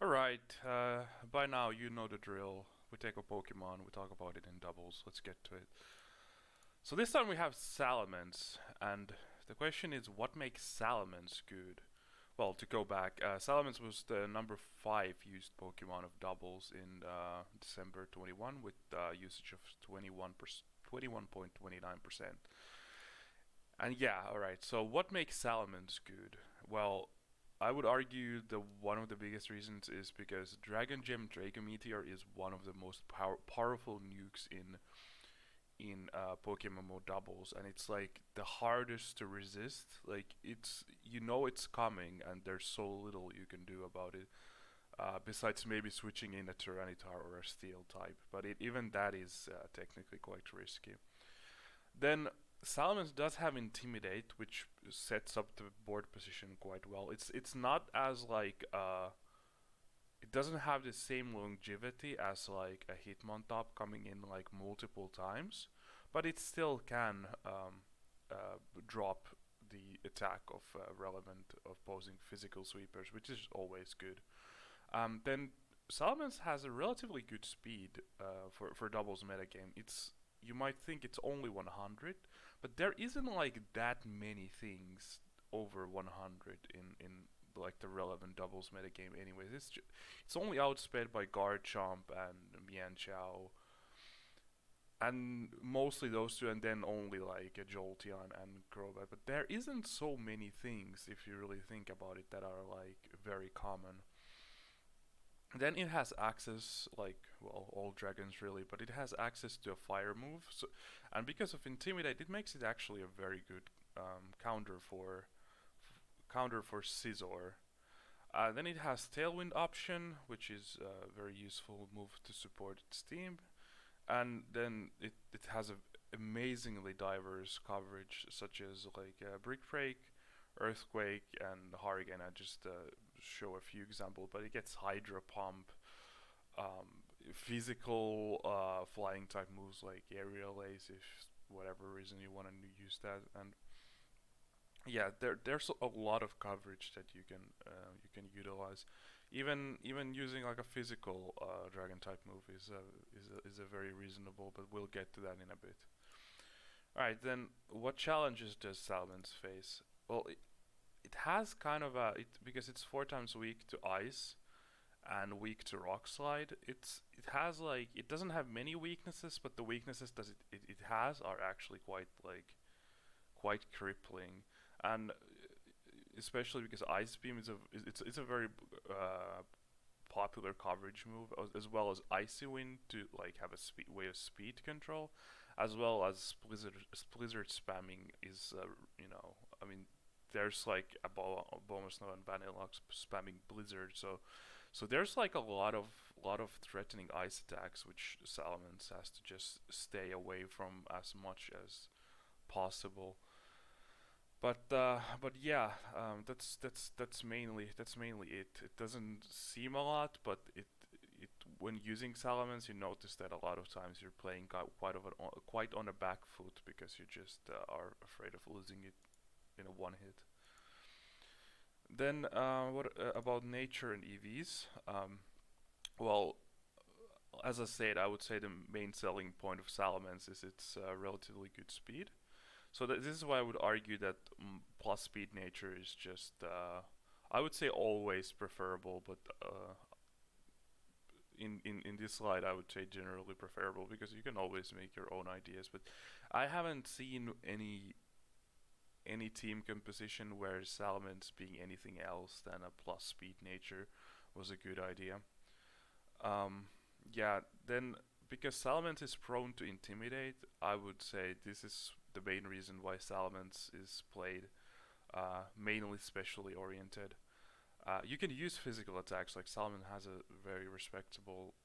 Alright, by now you know the drill. We take a Pokemon, we talk about it in doubles. Let's get to it. So this time we have Salamence, and the question is what makes Salamence good? Well, to go back, Salamence was the number 5 used Pokemon of doubles in December 21 with usage of 21.29%. And yeah, alright, so what makes Salamence good? Well, I would argue that one of the biggest reasons is because Dragon Gem Draco Meteor is one of the most powerful nukes in PokeMMO doubles, and it's like the hardest to resist. Like it's coming, and there's so little you can do about it. Besides maybe switching in a Tyranitar or a Steel type, but even that is technically quite risky. Then Salamence does have Intimidate, which sets up the board position quite well. It's not as like it doesn't have the same longevity as like a Hitmontop coming in like multiple times, but it still can drop the attack of relevant opposing physical sweepers, which is always good. Then Salamence has a relatively good speed for doubles metagame. It's You might think it's only 100, but there isn't like that many things over 100 in like the relevant doubles metagame. Anyways, it's only outsped by Garchomp and Mienshao, and mostly those two, and then only like a Jolteon and Crobat. But there isn't so many things, if you really think about it, that are like very common. Then it has access, like, well, all dragons really, but it has access to a fire move. So, and because of Intimidate, it makes it actually a very good counter for Scizor. Then it has Tailwind option, which is a very useful move to support its team. And then it has a amazingly diverse coverage, such as like Brick Break, Earthquake, and Hurricane. I just show a few examples, but it gets Hydro Pump, physical flying type moves like Aerial Ace, if whatever reason you want to use that. And yeah, there's a lot of coverage that you can utilize. Even using like a physical dragon type move is a very reasonable, but we'll get to that in a bit. All right, then what challenges does Salamence face? Well, it has kind of because it's 4 times weak to ice and weak to rock slide. It has like it doesn't have many weaknesses, but the weaknesses it has are actually quite crippling, and especially because Ice Beam it's a very popular coverage move, as well as Icy Wind to like have a way of speed control, as well as Blizzard spamming is I mean there's like a Abomasnow and Vanilluxe spamming Blizzard, so there's like a lot of threatening ice attacks which Salamence has to just stay away from as much as possible. But yeah, that's mainly it. It doesn't seem a lot, but it when using Salamence, you notice that a lot of times you're playing quite on a back foot because you just are afraid of losing it in a one hit. Then what about nature and EVs? Well, as I said, I would say the main selling point of Salamence is its relatively good speed. So this is why I would argue that plus speed nature is just, I would say always preferable, but in this slide I would say generally preferable because you can always make your own ideas. But I haven't seen any team composition where Salamence being anything else than a plus speed nature was a good idea. Yeah, then because Salamence is prone to intimidate, I would say this is the main reason why Salamence is played mainly specially oriented. You can use physical attacks, like Salamence has a very respectable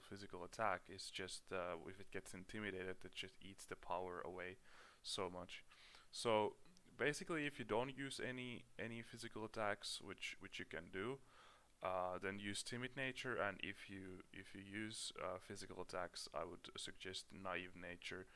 physical attack. It's just if it gets intimidated, it just eats the power away so much. So basically, if you don't use any physical attacks, which you can do, then use timid nature, and if you use physical attacks, I would suggest naive nature.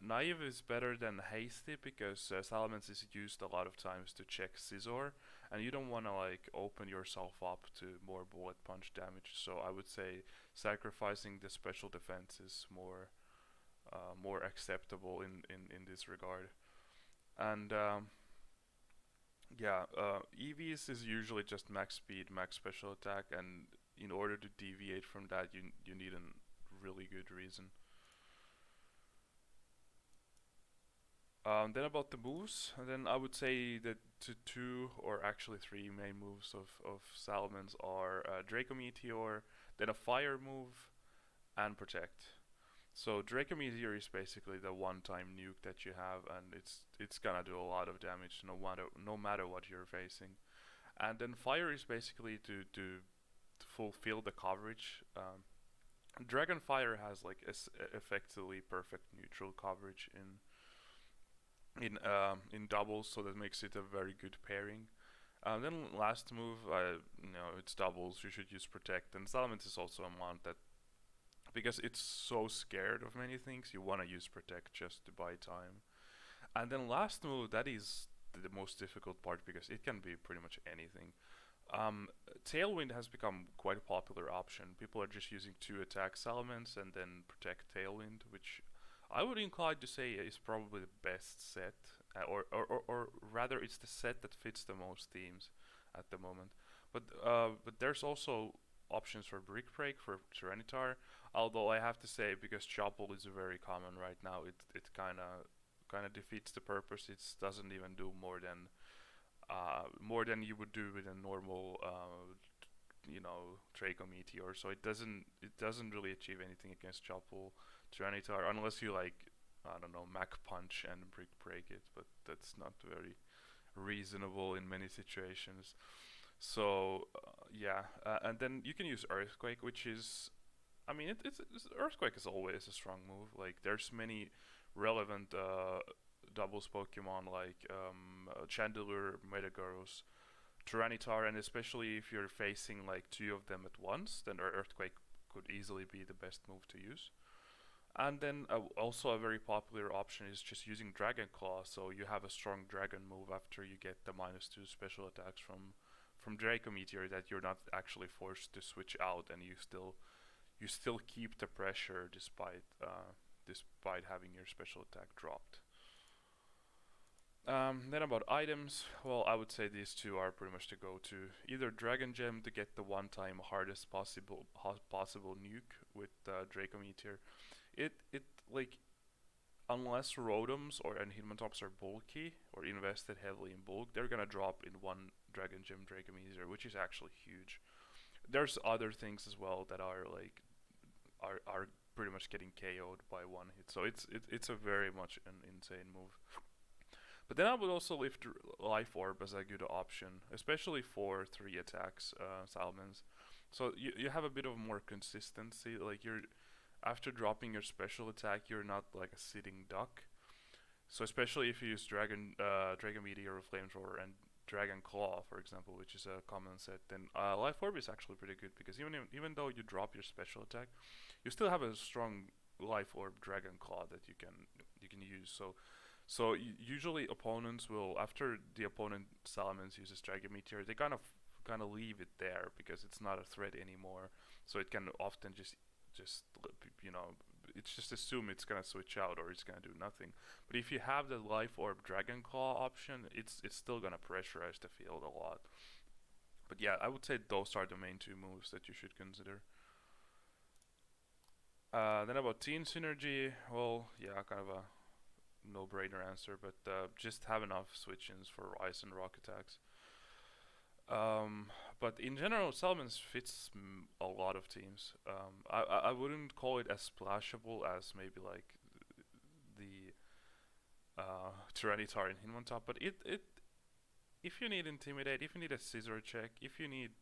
Naive is better than hasty because Salamence is used a lot of times to check Scizor, and you don't want to like open yourself up to more bullet punch damage. So I would say sacrificing the special defense is more acceptable in this regard. And yeah, EVs is usually just max speed, max special attack, and in order to deviate from that, you need a really good reason. Then about the moves, and then I would say that the two or actually three main moves of Salamence are Draco Meteor, then a fire move, and Protect. So Draco Meteor is basically the one-time nuke that you have, and it's gonna do a lot of damage no matter what you're facing. And then Fire is basically to fulfill the coverage. Dragon Fire has like effectively perfect neutral coverage in doubles, so that makes it a very good pairing. Then last move, it's doubles. You should use Protect, and Salamence is also a mount that because it's so scared of many things, you want to use Protect just to buy time. And then last move, that is the most difficult part because it can be pretty much anything. Um, Tailwind has become quite a popular option. People are just using two attack Salamence and then Protect Tailwind, which I would incline to say is probably the best set, or rather, it's the set that fits the most themes at the moment. But there's also options for Brick Break for Tyranitar. Although I have to say, because Chopple is very common right now, it kind of defeats the purpose. It doesn't even do more than you would do with a normal Draco Meteor. So it doesn't really achieve anything against Chopple Tyranitar unless you like, I don't know, Mach Punch and Brick Break it, but that's not very reasonable in many situations. So yeah, and then you can use Earthquake, which is, I mean, Earthquake is always a strong move. Like there's many relevant doubles Pokemon like Chandelure, Metagross, Tyranitar, and especially if you're facing like two of them at once, then Earthquake could easily be the best move to use. And then also a very popular option is just using Dragon Claw, so you have a strong Dragon move after you get the -2 special attacks from Draco Meteor that you're not actually forced to switch out, and you still keep the pressure despite having your special attack dropped. Then about items, well, I would say these two are pretty much the go-to. Either Dragon Gem to get the one-time hardest possible nuke with Draco Meteor. It like unless Rotoms or and Hitmontop are bulky or invested heavily in bulk, they're gonna drop in one Dragon Gem Draco Meteor, which is actually huge. There's other things as well that are pretty much getting KO'd by one hit, so it's a very much an insane move. But then I would also lift Life Orb as a good option, especially for three attacks, Salamence. So you have a bit of more consistency. Like you're after dropping your special attack, you're not like a sitting duck. So especially if you use Dragon Meteor, Flamethrower, and Dragon Claw, for example, which is a common set, then Life Orb is actually pretty good because even though you drop your special attack, you still have a strong Life Orb Dragon Claw that you can use. So usually opponents will, after the opponent Salamence uses Dragon Meteor, they kind of leave it there because it's not a threat anymore. So it can often just you know it's just assume it's gonna switch out or it's gonna do nothing. But if you have the Life Orb Dragon Claw option, it's still gonna pressurize the field a lot. But yeah, I would say those are the main two moves that you should consider. Then about Team Synergy, well, yeah, kind of a no-brainer answer, but just have enough switch-ins for Ice and Rock attacks. Um, but in general, Salamence fits a lot of teams. I wouldn't call it as splashable as maybe like the Tyranitar and Hitmontop, but it if you need Intimidate, if you need a Scissor check, if you need,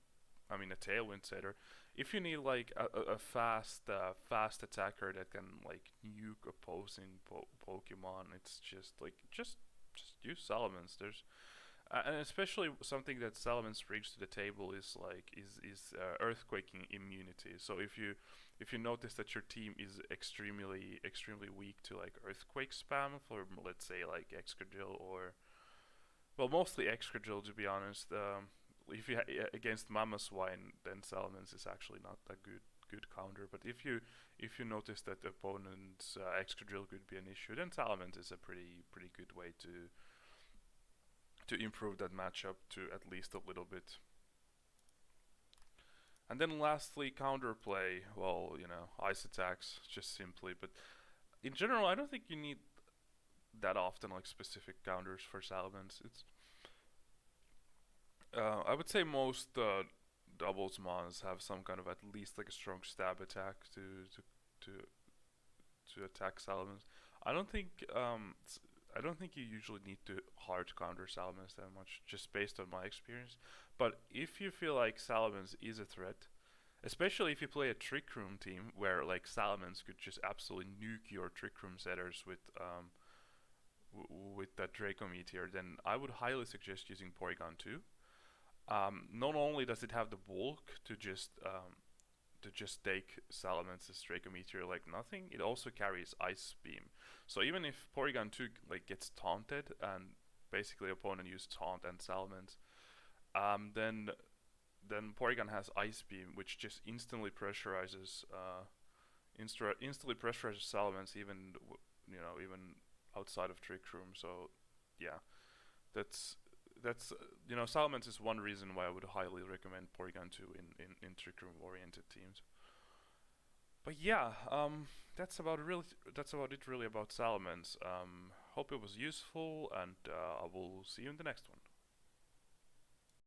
I mean, a Tailwind setter, if you need like a fast attacker that can like nuke opposing Pokemon, it's just use Salamence. And especially something that Salamence brings to the table is earthquake immunity. So if you notice that your team is extremely weak to like earthquake spam for, let's say, like Excadrill, or well, mostly Excadrill, to be honest. If you against Mamoswine, then Salamence is actually not a good counter. But if you notice that the opponent's Excadrill could be an issue, then Salamence is a pretty good way to improve that matchup to at least a little bit. And then lastly, counterplay. Well, ice attacks, just simply. But in general, I don't think you need that often like specific counters for Salamence. I would say most doubles mons have some kind of at least like a strong stab attack to to attack Salamence. I don't think I don't think you usually need to hard counter Salamence that much, just based on my experience. But if you feel like Salamence is a threat, especially if you play a Trick Room team where like Salamence could just absolutely nuke your Trick Room setters with that Draco Meteor, then I would highly suggest using Porygon 2. Not only does it have the bulk to just take Salamence's Draco Meteor like nothing, it also carries Ice Beam. So even if Porygon 2 like gets taunted and basically opponent use taunt and Salamence, then Porygon has Ice Beam, which just instantly pressurizes Salamence, even outside of Trick Room. So yeah, that's Salamence is one reason why I would highly recommend Porygon 2 in Trick Room oriented teams. But yeah, that's about it really about Salamence. Hope it was useful, and I will see you in the next one.